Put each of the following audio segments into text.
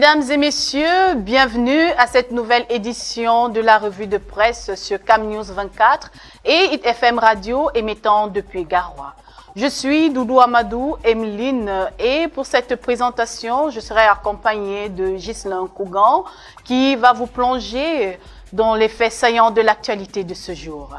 Mesdames et messieurs, bienvenue à cette nouvelle édition de la revue de presse sur Cam News 24 et Hit FM Radio émettant depuis Garoua. Je suis Doudou Amadou Emeline et pour cette présentation, je serai accompagnée de Ghislain Kougan qui va vous plonger dans les faits saillants de l'actualité de ce jour.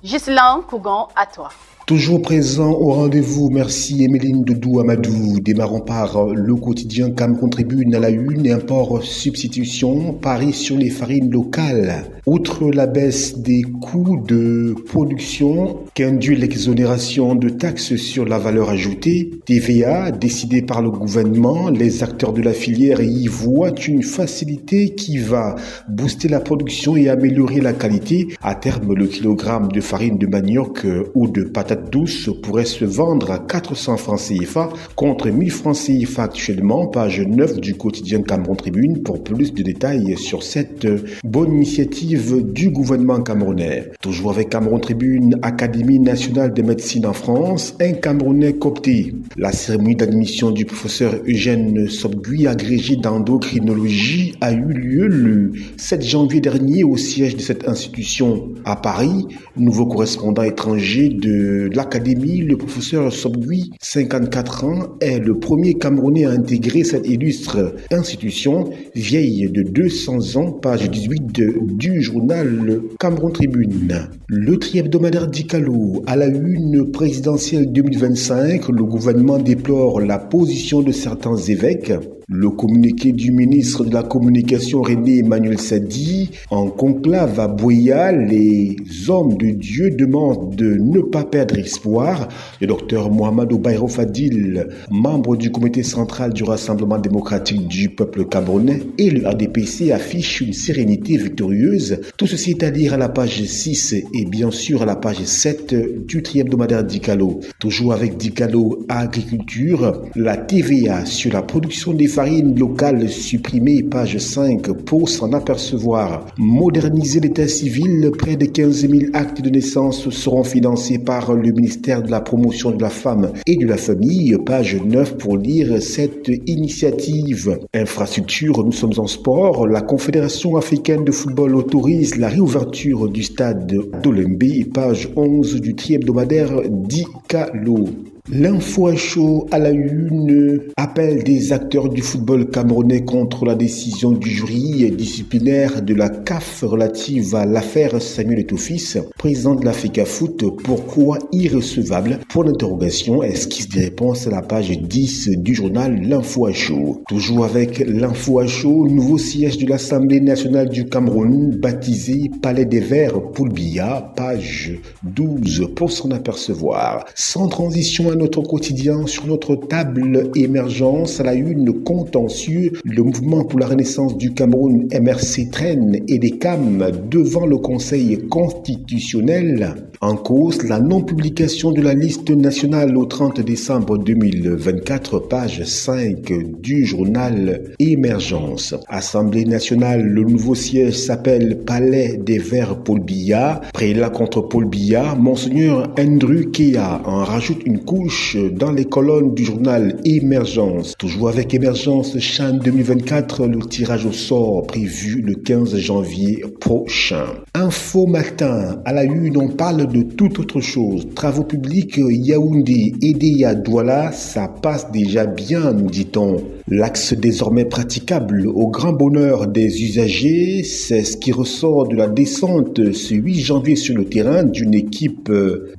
Ghislain Kougan, à toi. Toujours présent au rendez-vous, merci Emeline Doudou Amadou. Démarrons par le quotidien Cameroun Tribune à la une, import substitution, paris sur les farines locales. Outre la baisse des coûts de production qu'induit l'exonération de taxes sur la valeur ajoutée, TVA décidée par le gouvernement, les acteurs de la filière y voient une facilité qui va booster la production et améliorer la qualité. À terme, le kilogramme de farine de manioc ou de patates douces pourrait se vendre à 400 francs CFA contre 1000 francs CFA actuellement. Page 9 du quotidien Cameroun Tribune pour plus de détails sur cette bonne initiative du gouvernement camerounais. Toujours avec Cameroun Tribune, Académie nationale de médecine en France, un Camerounais coopté. La cérémonie d'admission du professeur Eugène Sobgui, agrégé d'endocrinologie, a eu lieu le 7 janvier dernier au siège de cette institution à Paris. Nouveau correspondant étranger de l'Académie, le professeur Sobgui, 54 ans, est le premier Camerounais à intégrer cette illustre institution, vieille de 200 ans, page 18 du journal Cameroun Tribune. Le tri-hebdomadaire d'Icalo, à la une présidentielle 2025, le gouvernement déplore la position de certains évêques. Le communiqué du ministre de la Communication René Emmanuel Sadi, en conclave à Boya, les hommes de Dieu demandent de ne pas perdre espoir. Le docteur Mohamed Obaïro Fadil, membre du comité central du Rassemblement démocratique du peuple camerounais, et le RDPC affichent une sérénité victorieuse. Tout ceci est à lire à la page 6 et bien sûr à la page 7 du tri-hebdomadaire d'Icalo. Toujours avec d'Icalo Agriculture, la TVA sur la production des farine locale supprimée, page 5, pour s'en apercevoir. Moderniser l'état civil, près de 15 000 actes de naissance seront financés par le ministère de la Promotion de la Femme et de la Famille, page 9, pour lire cette initiative. Infrastructure, nous sommes en sport. La Confédération africaine de football autorise la réouverture du stade d'Olembe, page 11 du tri-hebdomadaire d'Icalo. L'info à chaud à la une, appel des acteurs du football camerounais contre la décision du jury disciplinaire de la CAF relative à l'affaire Samuel Eto'o-Fils, président de l'Africa Foot. Pourquoi irrecevable? Pour l'interrogation, esquisse des réponses à la page 10 du journal L'info à chaud. Toujours avec l'info à chaud, nouveau siège de l'Assemblée nationale du Cameroun, baptisé Palais des Verts Poulbia, page 12 pour s'en apercevoir. Sans transition à notre quotidien, sur notre table émergence, à la une, contentieux, le mouvement pour la renaissance du Cameroun MRC traîne et des CAM devant le Conseil constitutionnel. En cause, la non-publication de la liste nationale au 30 décembre 2024, page 5 du journal Émergence. Assemblée nationale, le nouveau siège s'appelle Palais des Verts Paul Biya. Prélat contre Paul Biya, Monseigneur Andrew Kea en rajoute une couche dans les colonnes du journal Émergence. Toujours avec Émergence, CHAN 2024, le tirage au sort prévu le 15 janvier prochain. Info matin, à la une, on parle de toute autre chose. Travaux publics, Yaoundé, Edéa, Douala, ça passe déjà bien, nous dit-on. L'axe désormais praticable au grand bonheur des usagers, c'est ce qui ressort de la descente ce 8 janvier sur le terrain d'une équipe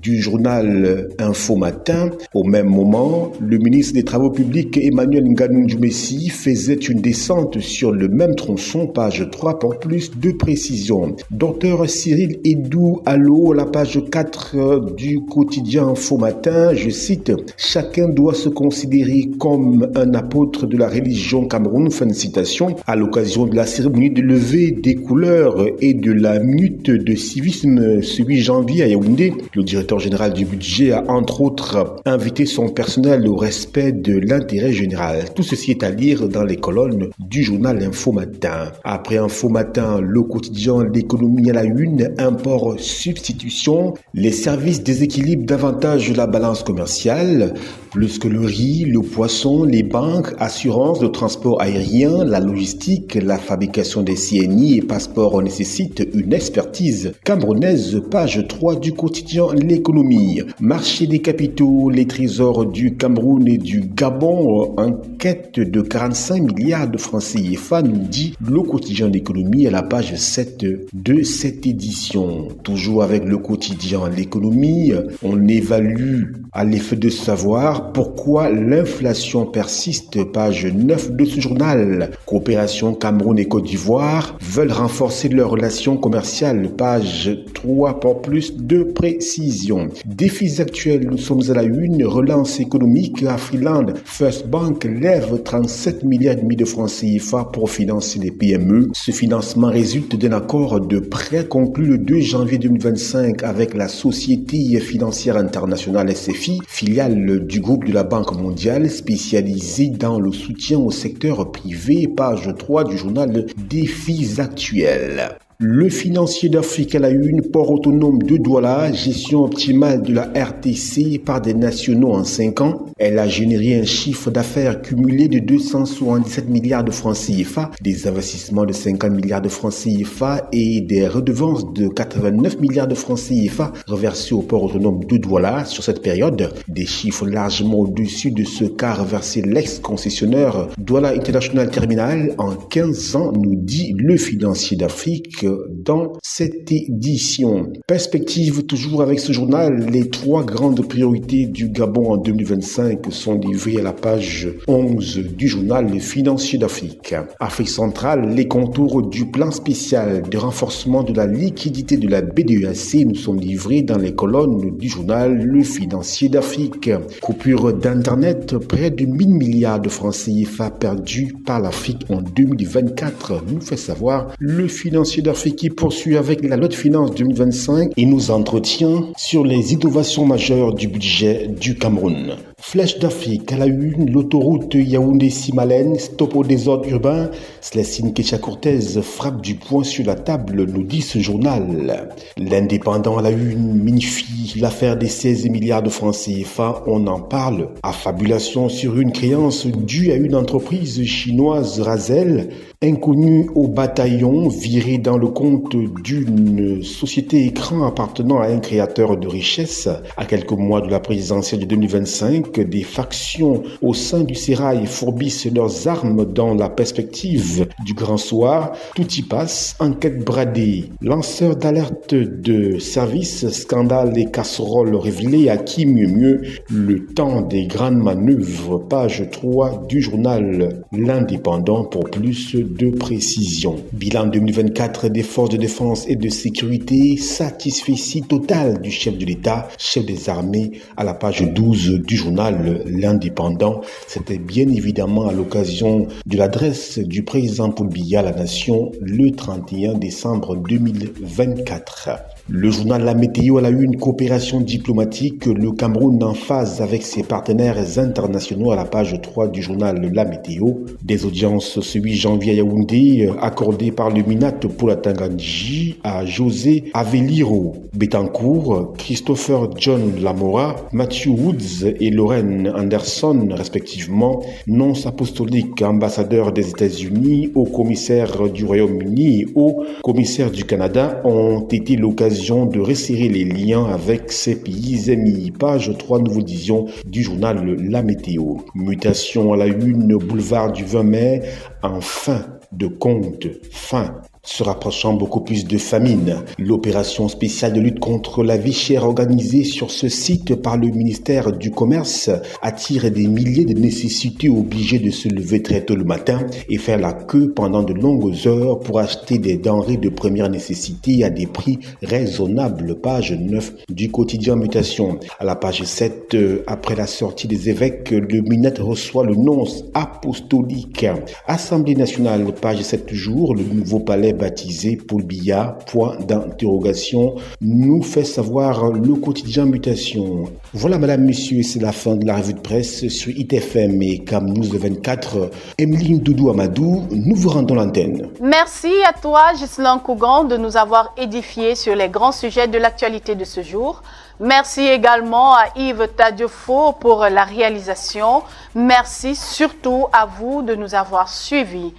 du journal Info Matin. Au même moment, le ministre des Travaux publics Emmanuel Nganou Djoumessi faisait une descente sur le même tronçon, page 3 pour plus de précision. Docteur Cyril Edou Allo, la page 4 du quotidien Info Matin, je cite, « Chacun doit se considérer comme un apôtre de la religion Cameroun », fin de citation, à l'occasion de la cérémonie de levée des couleurs et de la minute de civisme ce 8 janvier à Yaoundé. Le directeur général du budget a entre autres invité son personnel au respect de l'intérêt général. Tout ceci est à lire dans les colonnes du journal Info Matin. Après Info Matin, le quotidien L'économie à la une, import substitution, les services déséquilibrent davantage la balance commerciale. Plus que le riz, le poisson, les banques, assurances, le transport aérien, la logistique, la fabrication des CNI et passeports nécessitent une expertise camerounaise. Page 3 du quotidien L'économie. Marché des capitaux, les trésors du Cameroun et du Gabon en quête de 45 milliards de francs CFA, nous dit le quotidien L'économie à la page 7 de cette édition. Toujours avec le quotidien L'économie, on évalue à l'effet de savoir pourquoi l'inflation persiste. Page 9 de ce journal. Coopération Cameroun et Côte d'Ivoire veulent renforcer leurs relations commerciales. Page 3 pour plus de précision. Défis actuels, nous sommes à la une. Relance économique. Afriland First Bank lève 37 milliards et demi de francs CFA pour financer les PME. Ce financement résulte d'un accord de prêt conclu le 2 janvier 2025 avec la Société financière internationale SFI, filiale du groupe de la Banque mondiale spécialisée dans le soutien au secteur privé. Page 3 du journal Défis actuels. Le financier d'Afrique à la une, port autonome de Douala, gestion optimale de la RTC par des nationaux en 5 ans. Elle a généré un chiffre d'affaires cumulé de 277 milliards de francs CFA, des investissements de 50 milliards de francs CFA et des redevances de 89 milliards de francs CFA reversés au port autonome de Douala sur cette période. Des chiffres largement au-dessus de ce qu'a reversé l'ex-concessionnaire Douala International Terminal en 15 ans, nous dit le financier d'Afrique dans cette édition. Perspective toujours avec ce journal, les 3 grandes priorités du Gabon en 2025 sont livrées à la page 11 du journal Le Financier d'Afrique. Afrique centrale, les contours du plan spécial de renforcement de la liquidité de la BDEAC nous sont livrés dans les colonnes du journal Le Financier d'Afrique. Coupure d'internet, près de 1000 milliards de francs CFA perdus par l'Afrique en 2024, nous fait savoir Le Financier d'Afrique qui poursuit avec la loi de finances 2025 et nous entretient sur les innovations majeures du budget du Cameroun. Flèche d'Afrique à la une, l'autoroute Yaoundé-Simalène, stop au désordre urbain. Célestine Kétia-Cortez frappe du poing sur la table, nous dit ce journal. L'Indépendant à la une minifie l'affaire des 16 milliards de francs CFA, on en parle. Affabulation sur une créance due à une entreprise chinoise Razel. Inconnu au bataillon, viré dans le compte d'une société écran appartenant à un créateur de richesse. À quelques mois de la présidentielle de 2025, des factions au sein du sérail fourbissent leurs armes dans la perspective du grand soir. Tout y passe, enquête bradée. Lanceur d'alerte de service, scandale et casseroles révélés, à qui mieux le temps des grandes manœuvres. Page 3 du journal L'Indépendant pour plus de précision. Bilan 2024 des forces de défense et de sécurité, satisfecit total du chef de l'État, chef des armées, à la page 12 du journal L'Indépendant. C'était bien évidemment à l'occasion de l'adresse du président Paul Biya à la nation le 31 décembre 2024. Le journal La Météo à la une, coopération diplomatique, le Cameroun en phase avec ses partenaires internationaux à la page 3 du journal La Météo. Des audiences ce 8 janvier à Yaoundé, accordées par le Minat pour la Tangandji à José Aveliro Betancourt, Christopher John Lamora, Matthew Woods et Lorraine Anderson, respectivement, nonce apostolique, ambassadeur des États-Unis, haut commissaire du Royaume-Uni et haut commissaire du Canada, ont été l'occasion de resserrer les liens avec ces pays amis. Page 3, nous vous disions, du journal La Météo. Mutation à la une, boulevard du 20 mai, en fin de compte, fin. Se rapprochant beaucoup plus de famine, l'opération spéciale de lutte contre la vie chère organisée sur ce site par le ministère du Commerce attire des milliers de nécessités obligés de se lever très tôt le matin et faire la queue pendant de longues heures pour acheter des denrées de première nécessité à des prix raisonnables. Page 9 du quotidien Mutation. À la page 7, après la sortie des évêques, le Minet reçoit le nonce apostolique. Assemblée nationale, page 7 toujours, le nouveau palais est baptisé Paul Biya, point d'interrogation, nous fait savoir le quotidien Mutation. Voilà, madame, monsieur, c'est la fin de la revue de presse sur ITFM et Cam News 24. Emeline Doudou Amadou, nous vous rendons l'antenne. Merci à toi, Ghislain Kougan, de nous avoir édifiés sur les grands sujets de l'actualité de ce jour. Merci également à Yves Tadiofo pour la réalisation. Merci surtout à vous de nous avoir suivis.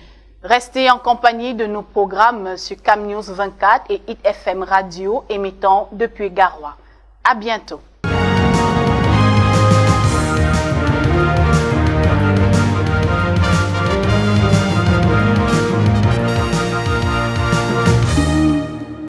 Restez en compagnie de nos programmes sur Cam News 24 et ITFM Radio émettant depuis Garoua. À bientôt.